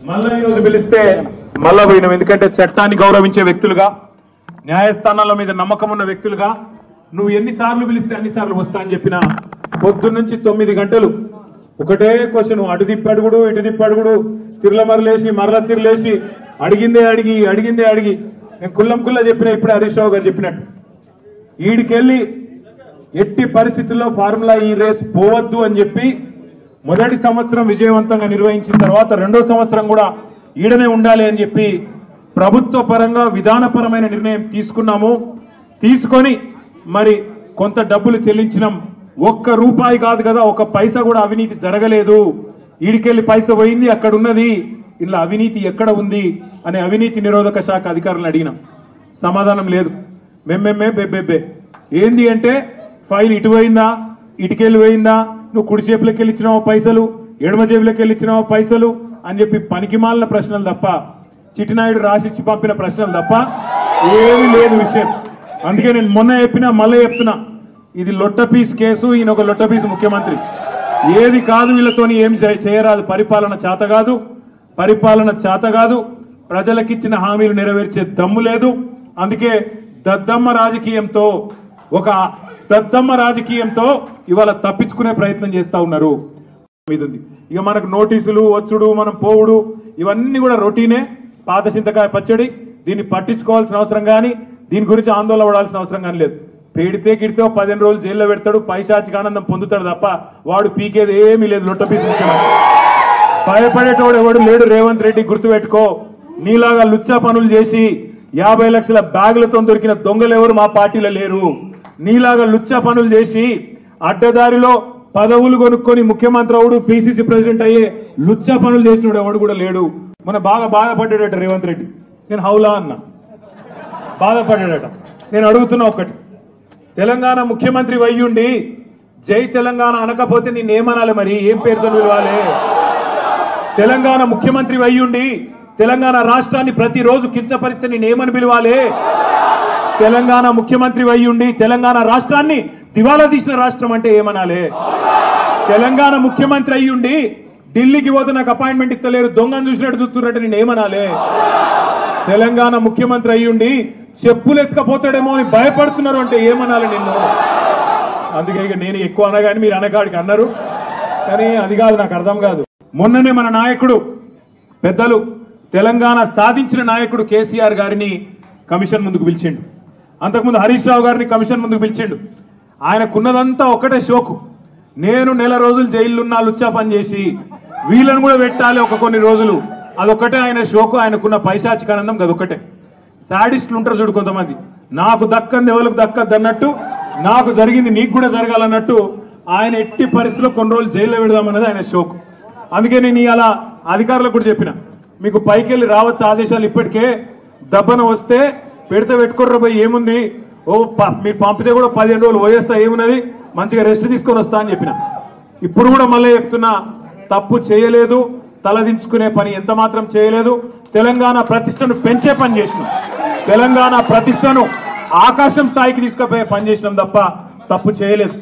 మళ్ళా ఈరోజు పిలిస్తే మళ్ళా పోయినాం. ఎందుకంటే చట్టాన్ని గౌరవించే వ్యక్తులుగా, న్యాయస్థానాల మీద నమ్మకం ఉన్న వ్యక్తులుగా నువ్వు ఎన్నిసార్లు పిలిస్తే అన్నిసార్లు వస్తా అని చెప్పిన పొద్దున్నుంచి 9 గంటలు ఒకటే క్వశ్చన్, అటు తిప్పడుగుడు ఇటు తిప్పడుగుడు, తిరులమరలేసి మరల తిరలేసి అడిగిందే అడిగి నేను కుల్లం చెప్పిన ఇప్పుడే హరీష్ రావు గారు చెప్పినట్టు ఈడికెళ్ళి ఎట్టి పరిస్థితుల్లో ఫార్ములా ఈ రేస్ పోవద్దు అని చెప్పి మొదటి సంవత్సరం విజయవంతంగా నిర్వహించిన తర్వాత రెండో సంవత్సరం కూడా ఈడనే ఉండాలి అని చెప్పి ప్రభుత్వ పరంగా విధానపరమైన నిర్ణయం తీసుకున్నాము. తీసుకొని మరి కొంత డబ్బులు చెల్లించినాం. ఒక్క రూపాయి కాదు కదా, ఒక పైసా కూడా అవినీతి జరగలేదు. ఈడికెళ్ళి పైస పోయింది, అక్కడ ఉన్నది, ఇలా అవినీతి ఎక్కడ ఉంది అనే అవినీతి నిరోధక శాఖ అధికారులను అడిగినాం. సమాధానం లేదు. బెబ్బెబ్బే ఏంది అంటే ఫైల్ ఇటు పోయిందా, ఇటుకెళ్ళి పోయిందా, నువ్వు కుడి చేపులకి వెళ్ళి ఇచ్చినావో పైసలు, ఎడమ జేబులకి వెళ్ళి ఇచ్చినావో పైసలు అని చెప్పి పనికిమాలిన ప్రశ్నలు తప్ప, చిట్టినాయుడు రాసిచ్చి పంపిన ప్రశ్నలు తప్ప ఏమీ లేదు విషయం. అందుకే నేను మొన్న చెప్పినా మళ్ళీ చెప్తున్నా, ఇది లొట్టపీస్ కేసు, ఈయన ఒక లొట్టపీస్ ముఖ్యమంత్రి. ఏది కాదు వీళ్ళతోని ఏం చేయరాదు. పరిపాలన చేత కాదు, ప్రజలకిచ్చిన హామీలు నెరవేర్చే దమ్ము లేదు. అందుకే దద్దమ్మ రాజకీయంతో ఇవాళ తప్పించుకునే ప్రయత్నం చేస్తా ఉన్నారు. ఇక మనకు నోటీసులు వచ్చుడు, మనం పోవుడు, ఇవన్నీ కూడా రొటీనే. పాత చింతకాయ పచ్చడి. దీన్ని పట్టించుకోవాల్సిన అవసరం కానీ, దీని గురించి ఆందోళన పడాల్సిన అవసరం కానీ లేదు. పెడితే గిడితే 15 రోజులు జైల్లో పెడతాడు, పైశాచిక ఆనందం పొందుతాడు తప్ప వాడు పీకేది ఏమీ లేదు. లొట్టపీస్ ముఖ్యమంత్రి. భయపడేటోడు ఎవడు లేడు. రేవంత్ రెడ్డి గుర్తుపెట్టుకో, నీలాగా లుచ్చా పనులు చేసి 50 లక్షల బ్యాగులతో దొరికిన దొంగలు ఎవరు మా పార్టీలో లేరు. నీలాగా లుచ్చా పనులు చేసి అడ్డదారిలో పదవులు కొనుక్కొని ముఖ్యమంత్రి అవుడు, పిసిసి ప్రెసిడెంట్ అయ్యే లుచ్చా పనులు చేసినోడు ఎవడు కూడా లేడు. మన బాగా బాధపడ్డాడట రేవంత్ రెడ్డి. నేను హౌలా అన్నా, బాధపడ్డాడట. నేను అడుగుతున్నా ఒక్కటి, తెలంగాణ ముఖ్యమంత్రి వయ్యుండి జై తెలంగాణ అనకపోతే నేనేమనాలి? మరి ఏం పేరుతో పిలవాలి? తెలంగాణ ముఖ్యమంత్రి వయ్యుండి తెలంగాణ రాష్ట్రాన్ని ప్రతిరోజు కించపరిస్తే నేనేమని పిలవాలి? తెలంగాణ ముఖ్యమంత్రి వయ్యుండి తెలంగాణ రాష్ట్రాన్ని దివాలా తీసిన రాష్ట్రం అంటే ఏమనాలి? తెలంగాణ ముఖ్యమంత్రి అయ్యుండి ఢిల్లీకి పోతే నాకు అపాయింట్మెంట్ ఇస్తలేరు, దొంగను చూసినట్టు చూస్తున్నట్టు నేనేమనాలి? తెలంగాణ ముఖ్యమంత్రి అయ్యుండి చెప్పులు ఎత్తుకపోతాడేమో అని భయపడుతున్నారు అంటే ఏమనాలి నిన్ను? అందుకే ఇక నేను ఎక్కువ అనగాని మీరు అనకాడికి అన్నారు, కానీ అది కాదు, నాకు అర్థం కాదు. మొన్ననే మన నాయకుడు, పెద్దలు, తెలంగాణ సాధించిన నాయకుడు కేసీఆర్ గారిని కమిషన్ ముందుకు పిలిచిండు. అంతకుముందు హరీష్ రావు గారిని కమిషన్ ముందుకు పిలిచిండు. ఆయనకున్నదంతా ఒకటే షోకు, నేను నెల రోజులు జైలున్నా లుచ్చా పని చేసి వీళ్ళని కూడా పెట్టాలి ఒక కొన్ని రోజులు, అదొక్కటే ఆయన షోకు. ఆయనకున్న పైశాచికానందం అదొక్కటే. సాడిస్టులు ఉంటారు చూడు కొంతమంది, నాకు దక్కంది ఎవరికి దక్కద్దు అన్నట్టు, నాకు జరిగింది నీకు కూడా జరగాలన్నట్టు ఆయన ఎట్టి పరిస్థితుల్లో కొన్ని రోజులు జైల్లో పెడదామన్నది ఆయన షోకు. అందుకే నేను ఇలా అధికారులకు కూడా చెప్పిన, మీకు పైకి వెళ్ళి రావచ్చు ఆదేశాలు, ఇప్పటికే దబ్బన వస్తే పెడితే పెట్టుకోర్ర పోయి ఏముంది, మీరు పంపితే కూడా 15 రోజులు పోయేస్తా, ఏమున్నది, మంచిగా రెస్ట్ తీసుకొని వస్తా అని చెప్పిన. ఇప్పుడు కూడా మళ్ళీ చెప్తున్నా, తప్పు చేయలేదు, తలదించుకునే పని ఎంత మాత్రం చేయలేదు. తెలంగాణ ప్రతిష్టను పెంచే పని చేసినాం, తెలంగాణ ప్రతిష్టను ఆకాశం స్థాయికి తీసుకుపోయే పని చేసినాం తప్ప తప్పు చేయలేదు.